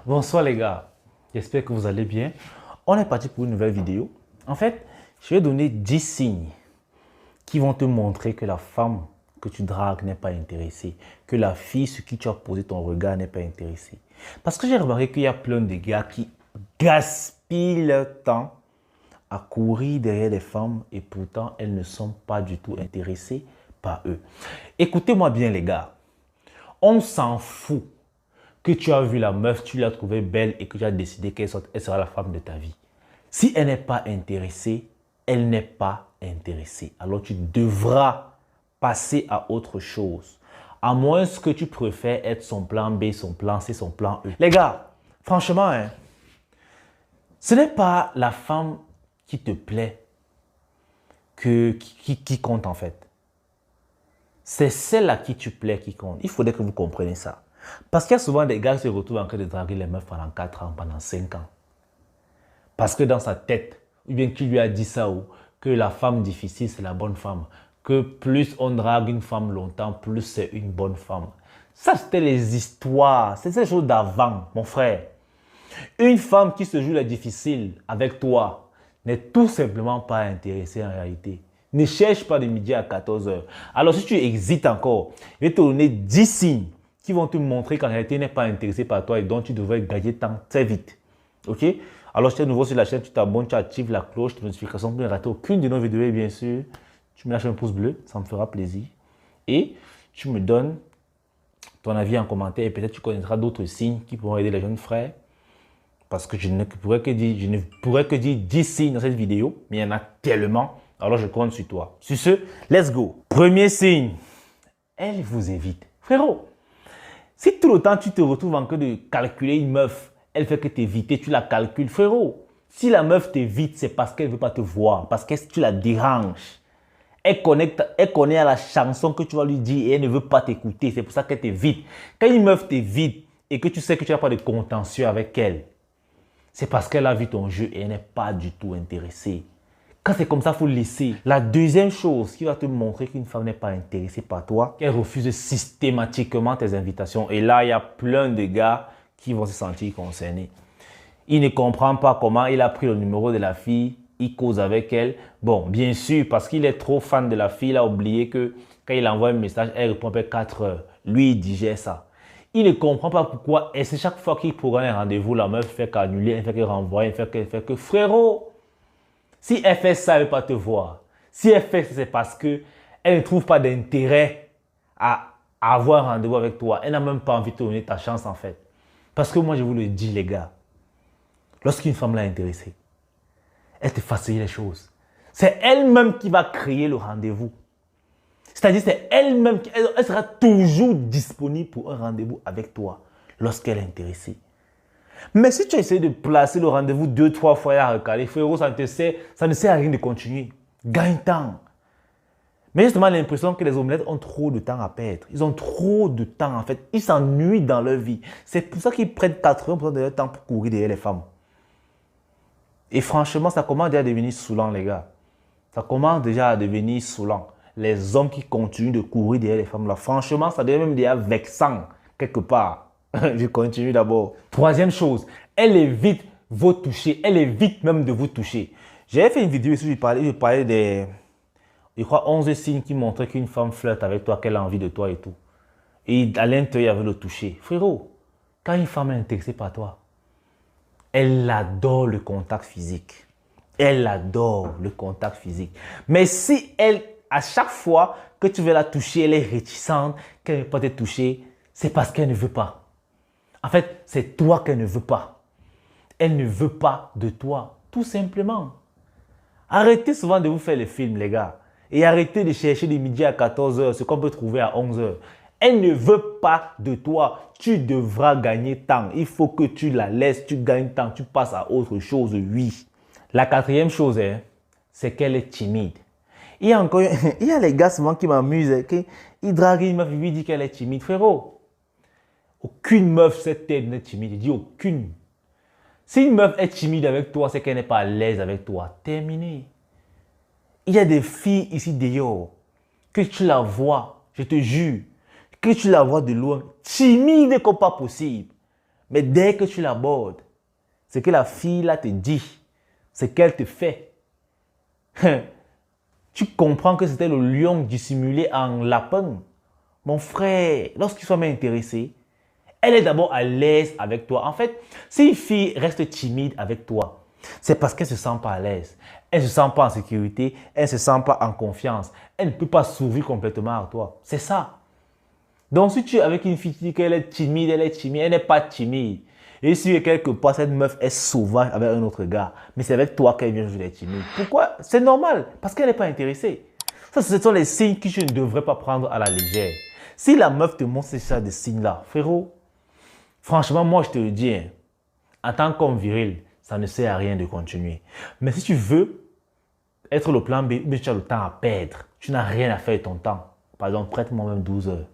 Bonsoir les gars, j'espère que vous allez bien. On est parti pour une nouvelle vidéo. En fait, je vais donner 10 signes qui vont te montrer que la femme que tu dragues n'est pas intéressée, que la fille sur qui tu as posé ton regard n'est pas intéressée. Parce que j'ai remarqué qu'il y a plein de gars qui gaspillent leur temps à courir derrière les femmes et pourtant elles ne sont pas du tout intéressées par eux. Écoutez-moi bien les gars, on s'en fout que tu as vu la meuf, tu l'as trouvée belle et que tu as décidé qu'elle sera la femme de ta vie. Si elle n'est pas intéressée, elle n'est pas intéressée. Alors tu devras passer à autre chose. À moins que tu préfères être son plan B, son plan C, son plan E. Les gars, franchement, ce n'est pas la femme qui te plaît qui compte en fait. C'est celle à qui tu plais qui compte. Il faudrait que vous compreniez ça. Parce qu'il y a souvent des gars qui se retrouvent en train de draguer les meufs pendant 4 ans, pendant 5 ans. Parce que dans sa tête, ou bien qui lui a dit ça, ou que la femme difficile, c'est la bonne femme. Que plus on drague une femme longtemps, plus c'est une bonne femme. Ça, c'était les histoires. C'est ces choses d'avant, mon frère. Une femme qui se joue la difficile avec toi n'est tout simplement pas intéressée en réalité. Ne cherche pas de midi à 14 heures. Alors si tu hésites encore, je vais te donner 10 signes qui vont te montrer qu'en réalité, il n'est pas intéressé par toi et donc tu devrais gagner temps très vite. Ok? Alors, si tu es nouveau sur la chaîne, tu t'abonnes, tu actives la cloche de notification pour ne rater aucune de nos vidéos et bien sûr, tu me lâches un pouce bleu, ça me fera plaisir. Et tu me donnes ton avis en commentaire et peut-être tu connaîtras d'autres signes qui pourront aider les jeunes frères. Parce que je ne pourrais que dire 10 signes dans cette vidéo, mais il y en a tellement. Alors, je compte sur toi. Sur ce, let's go. Premier signe, elle vous évite. Frérot, si tout le temps tu te retrouves en train de calculer une meuf, elle fait que t'éviter, tu la calcules, frérot. Si la meuf t'évite, c'est parce qu'elle ne veut pas te voir, parce que tu la déranges. Elle connaît à la chanson que tu vas lui dire et elle ne veut pas t'écouter. C'est pour ça qu'elle t'évite. Quand une meuf t'évite et que tu sais que tu n'as pas de contentieux avec elle, c'est parce qu'elle a vu ton jeu et elle n'est pas du tout intéressée. Quand c'est comme ça, il faut laisser. La deuxième chose qui va te montrer qu'une femme n'est pas intéressée par toi, qu'elle refuse systématiquement tes invitations. Et là, il y a plein de gars qui vont se sentir concernés. Il ne comprend pas comment il a pris le numéro de la fille, il cause avec elle. Bon, bien sûr, parce qu'il est trop fan de la fille, il a oublié que quand il envoie un message, elle répond après 4 heures. Lui, il digère ça. Il ne comprend pas pourquoi, et c'est chaque fois qu'il programme un rendez-vous, la meuf fait qu'annuler, elle fait qu'elle renvoie, elle fait que frérot. Si elle fait ça, elle ne veut pas te voir. Si elle fait ça, c'est parce qu'elle ne trouve pas d'intérêt à avoir un rendez-vous avec toi. Elle n'a même pas envie de te donner ta chance en fait. Parce que moi, je vous le dis les gars, lorsqu'une femme l'a intéressée, elle te facilite les choses. C'est elle-même qui va créer le rendez-vous. C'est-à-dire c'est elle-même qui elle sera toujours disponible pour un rendez-vous avec toi lorsqu'elle est intéressée. Mais si tu essaies de placer le rendez-vous 2-3 fois et à recaler, frérot, ça ne sert à rien de continuer. Gagne temps. Mais justement, l'impression que les omelettes ont trop de temps à perdre. Ils ont trop de temps en fait. Ils s'ennuient dans leur vie. C'est pour ça qu'ils prennent 80% de leur temps pour courir derrière les femmes. Et franchement, ça commence déjà à devenir saoulant, les gars. Ça commence déjà à devenir saoulant. Les hommes qui continuent de courir derrière les femmes, là, franchement, ça devient même déjà vexant quelque part. Je continue d'abord. Troisième chose, elle évite vos toucher. Elle évite même de vous toucher. J'avais fait une vidéo ici où je parlais des, je crois, 11 signes qui montraient qu'une femme flirte avec toi, qu'elle a envie de toi et tout. Et à l'intérieur, il y avait le toucher. Frérot, quand une femme est intéressée par toi, elle adore le contact physique. Elle adore le contact physique. Mais si elle, à chaque fois que tu veux la toucher, elle est réticente, qu'elle ne veut pas te toucher, c'est parce qu'elle ne veut pas. En fait, c'est toi qu'elle ne veut pas. Elle ne veut pas de toi, tout simplement. Arrêtez souvent de vous faire les films, les gars. Et arrêtez de chercher de midi à 14 heures ce qu'on peut trouver à 11 heures. Elle ne veut pas de toi. Tu devras gagner temps. Il faut que tu la laisses, tu gagnes temps, tu passes à autre chose, oui. La quatrième chose, c'est qu'elle est timide. Il y a les gars souvent qui m'amusent, ils draguent une meuf, ils lui disent qu'elle est timide. Frérot, aucune meuf cette tête n'est timide. Il dit aucune. Si une meuf est timide avec toi, c'est qu'elle n'est pas à l'aise avec toi. Terminé. Il y a des filles ici dehors, que tu la vois, je te jure, que tu la vois de loin, timide comme pas possible. Mais dès que tu l'abordes, ce que la fille là te dit, ce qu'elle te fait, tu comprends que c'était le lion dissimulé en lapin. Mon frère, lorsqu'il soit même intéressé, elle est d'abord à l'aise avec toi. En fait, si une fille reste timide avec toi, c'est parce qu'elle ne se sent pas à l'aise. Elle ne se sent pas en sécurité, elle ne se sent pas en confiance. Elle ne peut pas s'ouvrir complètement à toi. C'est ça. Donc, si tu es avec une fille qui dit qu'elle est timide, elle n'est pas timide. Et si quelque part, cette meuf est sauvage avec un autre gars, mais c'est avec toi qu'elle vient jouer les timides. Pourquoi? C'est normal, parce qu'elle n'est pas intéressée. Ça, ce sont les signes que tu ne devrais pas prendre à la légère. Si la meuf te montre ces genres de signes-là, frérot, franchement, moi, je te le dis, hein, en tant qu'homme viril, ça ne sert à rien de continuer. Mais si tu veux être le plan B, mais tu as le temps à perdre, tu n'as rien à faire de ton temps. Par exemple, prête-moi même 12 heures.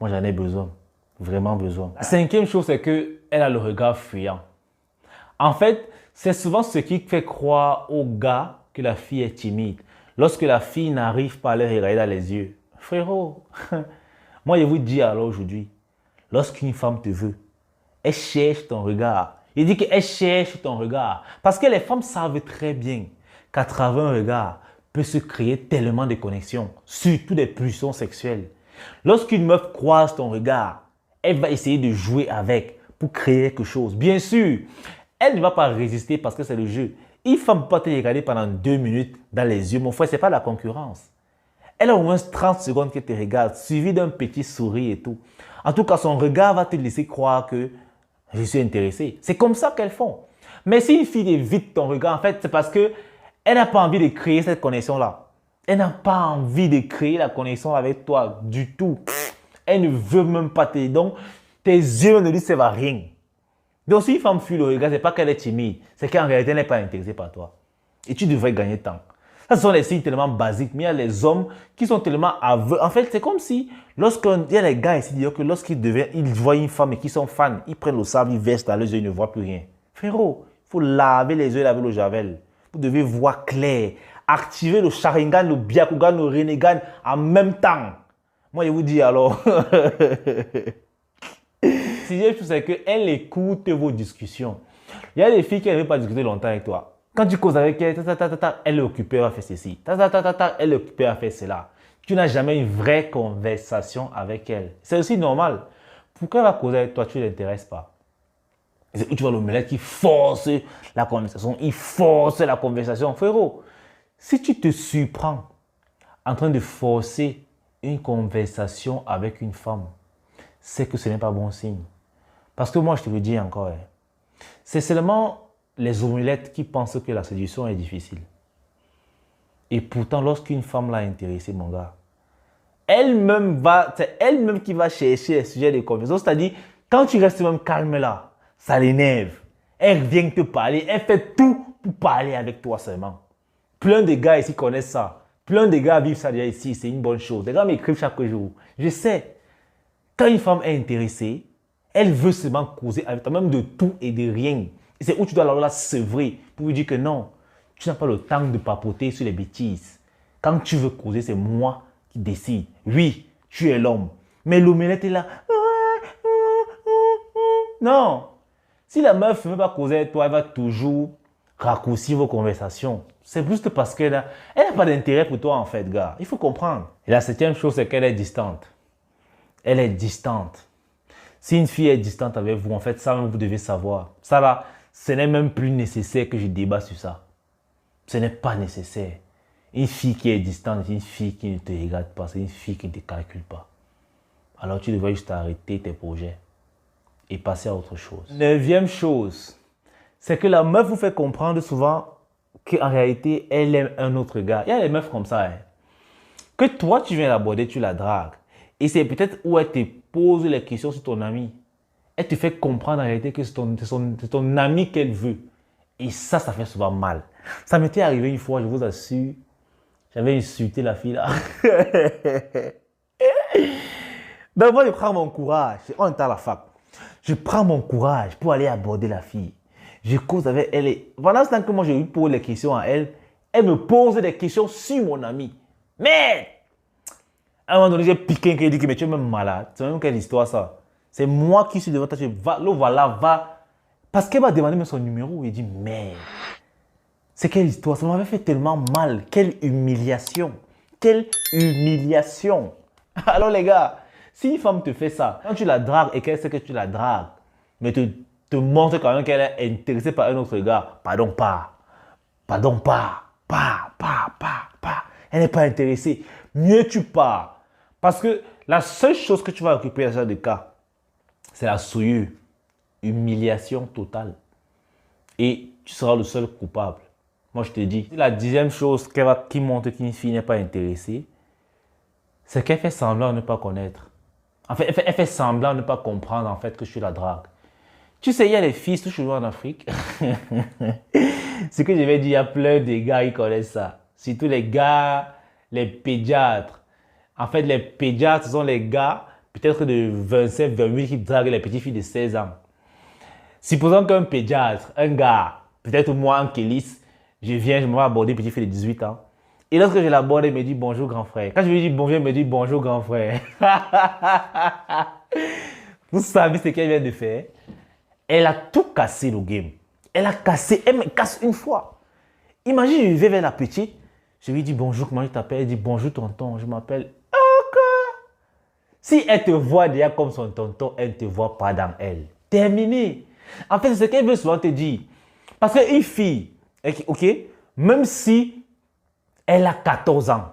Moi, j'en ai besoin. Vraiment besoin. La cinquième chose, c'est qu'elle a le regard fuyant. En fait, c'est souvent ce qui fait croire au gars que la fille est timide. Lorsque la fille n'arrive pas à le regarder dans les yeux. Frérot, moi, je vous dis alors aujourd'hui, lorsqu'une femme te veut, elle cherche ton regard. Il dit qu'elle cherche ton regard. Parce que les femmes savent très bien qu'à travers un regard peut se créer tellement de connexions, surtout des pulsions sexuelles. Lorsqu'une meuf croise ton regard, elle va essayer de jouer avec pour créer quelque chose. Bien sûr, elle ne va pas résister parce que c'est le jeu. Une femme ne peut pas te regarder pendant 2 minutes dans les yeux. Mon frère, ce n'est pas la concurrence. Elle a au moins 30 secondes qu'elle te regarde, suivi d'un petit sourire et tout. En tout cas, son regard va te laisser croire que je suis intéressé. C'est comme ça qu'elles font. Mais si une fille évite ton regard, en fait, c'est parce qu'elle n'a pas envie de créer cette connexion-là. Elle n'a pas envie de créer la connexion avec toi du tout. Elle ne veut même pas te... Donc, tes yeux ne lui servent à rien. Donc, si une femme fuit le regard, ce n'est pas qu'elle est timide. C'est qu'en réalité, elle n'est pas intéressée par toi. Et tu devrais gagner de temps. Ça, ce sont des signes tellement basiques. Mais il y a les hommes qui sont tellement aveugles. En fait, c'est comme si, lorsqu'il y a les gars ici, que lorsqu'ils voient une femme et qu'ils sont fans, ils prennent le sable, ils versent dans les yeux, ils ne voient plus rien. Frérot, il faut laver les yeux avec le javel. Vous devez voir clair. Activer le Sharingan, le Byakugan, le Rinnegan en même temps. Moi, je vous dis alors. Sixième chose, c'est qu'elle écoute vos discussions. Il y a des filles qui ne veulent pas discuter longtemps avec toi. Quand tu causes avec elle, elle est occupée à faire ceci. Elle est occupée à faire cela. Tu n'as jamais une vraie conversation avec elle. C'est aussi normal. Pourquoi elle va causer avec toi, tu ne l'intéresses pas? C'est où tu vois le mec qui force la conversation. Il force la conversation. Frérot, si tu te surprends en train de forcer une conversation avec une femme, c'est que ce n'est pas bon signe. Parce que moi, je te le dis encore, c'est seulement les omulettes qui pensent que la séduction est difficile. Et pourtant, lorsqu'une femme l'a intéressé, mon gars, c'est elle-même qui va chercher les sujets de conversation. C'est-à-dire, quand tu restes même calme là, ça l'énerve. Elle vient te parler, elle fait tout pour parler avec toi seulement. Plein de gars ici connaissent ça. Plein de gars vivent ça déjà ici, c'est une bonne chose. Les gars m'écrivent chaque jour. Je sais, quand une femme est intéressée, elle veut seulement causer avec toi, même de tout et de rien. Et c'est où tu dois alors la sevrer pour lui dire que non, tu n'as pas le temps de papoter sur les bêtises. Quand tu veux causer, c'est moi qui décide. Oui, tu es l'homme. Mais l'omelette est là. Non. Si la meuf ne veut pas causer avec toi, elle va toujours raccourcir vos conversations. C'est juste parce qu'elle n'a pas d'intérêt pour toi en fait, gars. Il faut comprendre. Et la septième chose, c'est qu'elle est distante. Elle est distante. Si une fille est distante avec vous, en fait, ça, vous devez savoir. Ça là, ce n'est même plus nécessaire que je débat sur ça. Ce n'est pas nécessaire. Une fille qui est distante, c'est une fille qui ne te regarde pas, c'est une fille qui ne te calcule pas. Alors tu devrais juste arrêter tes projets et passer à autre chose. Neuvième chose, c'est que la meuf vous fait comprendre souvent qu'en réalité, elle aime un autre gars. Il y a des meufs comme ça, hein, que toi, tu viens l'aborder, tu la dragues. Et c'est peut-être où elle te pose les questions sur ton ami. Elle te fait comprendre en réalité que c'est ton ami qu'elle veut. Et ça fait souvent mal. Ça m'était arrivé une fois, je vous assure. J'avais insulté la fille là. Ben moi, je prends mon courage. On est à la fac. Je prends mon courage pour aller aborder la fille. Je cause avec elle. Et pendant ce temps que moi, je lui pose les questions à elle, elle me pose des questions sur mon ami. Mais à un moment donné, j'ai piqué un qui dit que mais tu es même malade. C'est même quelle histoire ça? C'est moi qui suis devant toi. Le voilà, va. Parce qu'elle m'a demandé même son numéro. Il dit, merde. C'est quelle histoire? Ça m'avait fait tellement mal. Quelle humiliation. Quelle humiliation. Alors les gars, si une femme te fait ça, quand tu la dragues et qu'elle sait que tu la dragues, mais te montre quand même qu'elle est intéressée par un autre gars, pardon pas. Pardon pas. Pas. Elle n'est pas intéressée. Mieux tu pars. Parce que la seule chose que tu vas occuper dans ce genre de cas, c'est la souillure. Humiliation totale. Et tu seras le seul coupable. Moi, je te dis, la 10e chose qui montre qu'une fille n'est pas intéressée, c'est qu'elle fait semblant de ne pas connaître. En fait, elle fait semblant de ne pas comprendre en fait que je suis la drague. Tu sais, il y a les filles, toujours en Afrique. Ce que je vais dire, il y a plein de gars qui connaissent ça. Surtout les gars, les pédiatres. En fait, les pédiatres, ce sont les gars, peut-être de 27, 28, qui draguent les petites filles de 16 ans. Supposons qu'un pédiatre, un gars, peut-être moi, un kélis, je viens, je me vais aborder une petite fille de 18 ans. Et lorsque je l'aborde, il me dit bonjour grand frère. Quand je lui dis bonjour, il me dit bonjour grand frère. Vous savez ce qu'elle vient de faire? Elle a tout cassé le game. Elle a cassé, elle me casse une fois. Imagine, je vais vers la petite, je lui dis bonjour, comment tu t'appelles? Elle dit bonjour tonton, je m'appelle. Si elle te voit déjà comme son tonton, elle ne te voit pas dans elle. Terminé. En fait, c'est ce qu'elle veut souvent te dire. Parce qu'une fille, ok, même si elle a 14 ans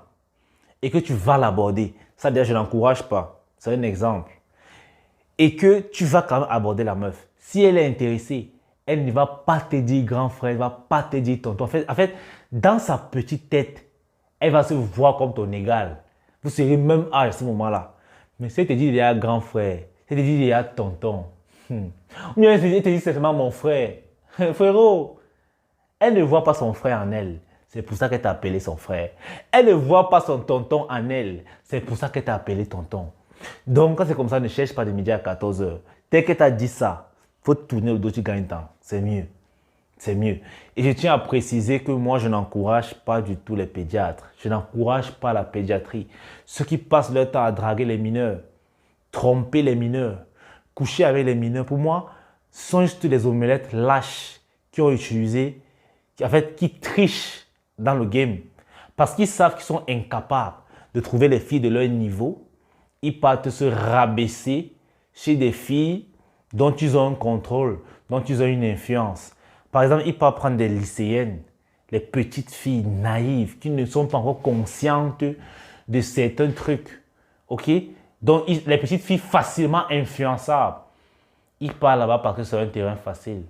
et que tu vas l'aborder, ça déjà je n'encourage pas, c'est un exemple, et que tu vas quand même aborder la meuf, si elle est intéressée, elle ne va pas te dire grand frère, elle ne va pas te dire tonton. En fait, dans sa petite tête, elle va se voir comme ton égal. Vous serez même âge à ce moment-là. Mais si elle te dit il y a grand frère, si elle te dit il y a tonton, ou bien elle te dit c'est seulement mon frère, frérot, elle ne voit pas son frère en elle. C'est pour ça qu'elle t'a appelé son frère. Elle ne voit pas son tonton en elle. C'est pour ça qu'elle t'a appelé tonton. Donc, quand c'est comme ça, ne cherche pas de midi à 14 h. Dès qu'elle t'a dit ça, il faut tourner le dos, tu gagnes temps. C'est mieux. C'est mieux. Et je tiens à préciser que moi, je n'encourage pas du tout les pédiatres. Je n'encourage pas la pédiatrie. Ceux qui passent leur temps à draguer les mineurs, tromper les mineurs, coucher avec les mineurs, pour moi, ce sont juste des omelettes lâches qui ont utilisé, qui trichent dans le game. Parce qu'ils savent qu'ils sont incapables de trouver les filles de leur niveau. Ils partent se rabaisser chez des filles dont ils ont un contrôle, dont ils ont une influence. Par exemple, ils peuvent prendre des lycéennes, les petites filles naïves qui ne sont pas encore conscientes de certains trucs. Ok? Donc, les petites filles facilement influençables. Ils partent là-bas parce que c'est un terrain facile.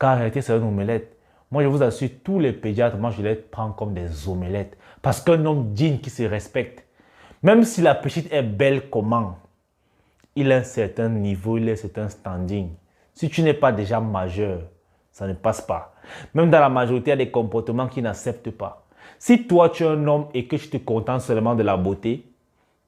Car en réalité, c'est une omelette. Moi, je vous assure, tous les pédiatres, moi, je les prends comme des omelettes. Parce qu'un homme digne qui se respecte, même si la petite est belle comment, il a un certain niveau, il a un certain standing. Si tu n'es pas déjà majeur, ça ne passe pas. Même dans la majorité, il y a des comportements qui n'acceptent pas. Si toi, tu es un homme et que tu te contentes seulement de la beauté,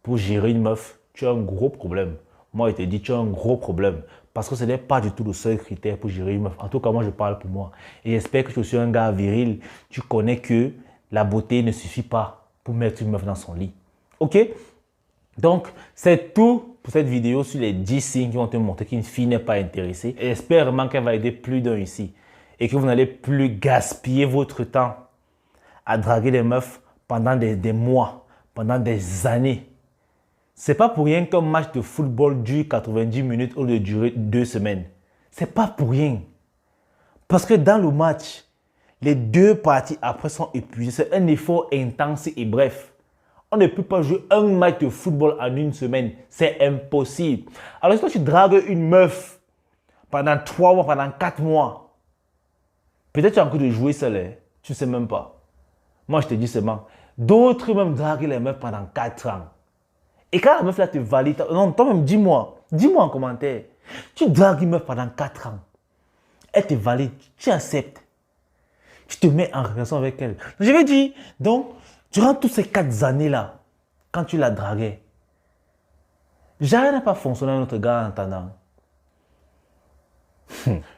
pour gérer une meuf, tu as un gros problème. Moi, je te dis, tu as un gros problème. Parce que ce n'est pas du tout le seul critère pour gérer une meuf. En tout cas, moi, je parle pour moi. Et j'espère que je suis un gars viril. Tu connais que la beauté ne suffit pas pour mettre une meuf dans son lit. Ok? Donc, c'est tout pour cette vidéo sur les 10 signes qui vont te montrer qu'une fille n'est pas intéressée. Et j'espère vraiment qu'elle va aider plus d'un ici. Et que vous n'allez plus gaspiller votre temps à draguer des meufs pendant des mois, pendant des années. C'est pas pour rien qu'un match de football dure 90 minutes au lieu de durer 2 semaines. C'est pas pour rien. Parce que dans le match, les deux parties après sont épuisées. C'est un effort intense et bref. On ne peut pas jouer un match de football en une semaine. C'est impossible. Alors si toi tu dragues une meuf pendant 3 mois, pendant 4 mois, peut-être tu as envie de jouer seul. Hein? Tu ne sais même pas. Moi je te dis seulement. D'autres même draguent les meufs pendant 4 ans. Et quand la meuf là te valide, non, toi-même dis-moi en commentaire. Tu dragues une meuf pendant 4 ans. Elle te valide, tu acceptes. Tu te mets en relation avec elle. Je vais dire, donc, durant toutes ces 4 années-là, quand tu la draguais, jamais n'a pas fonctionné un autre gars en entendant.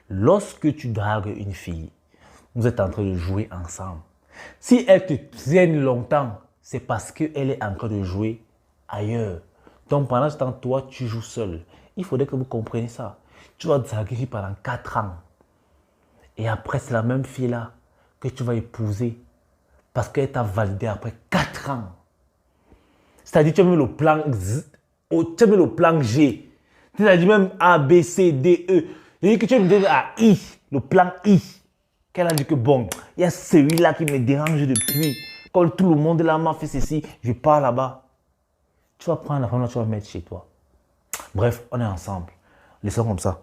Lorsque tu dragues une fille, vous êtes en train de jouer ensemble. Si elle te traîne longtemps, c'est parce qu'elle est en train de jouer ailleurs. Donc pendant ce temps, toi, tu joues seul. Il faudrait que vous compreniez ça. Tu vas draguer pendant 4 ans. Et après, c'est la même fille-là que tu vas épouser. Parce qu'elle t'a validé après 4 ans. C'est-à-dire, tu as mis le plan tu as mis le plan G. C'est-à-dire même A, B, C, D, E. Et que tu me dis à I, le plan I. Qu'elle a dit que bon, il y a celui-là qui me dérange depuis. Quand tout le monde là m'a fait ceci, je pars là-bas. Tu vas prendre la femme là, tu vas mettre chez toi. Bref, on est ensemble. Laissons comme ça.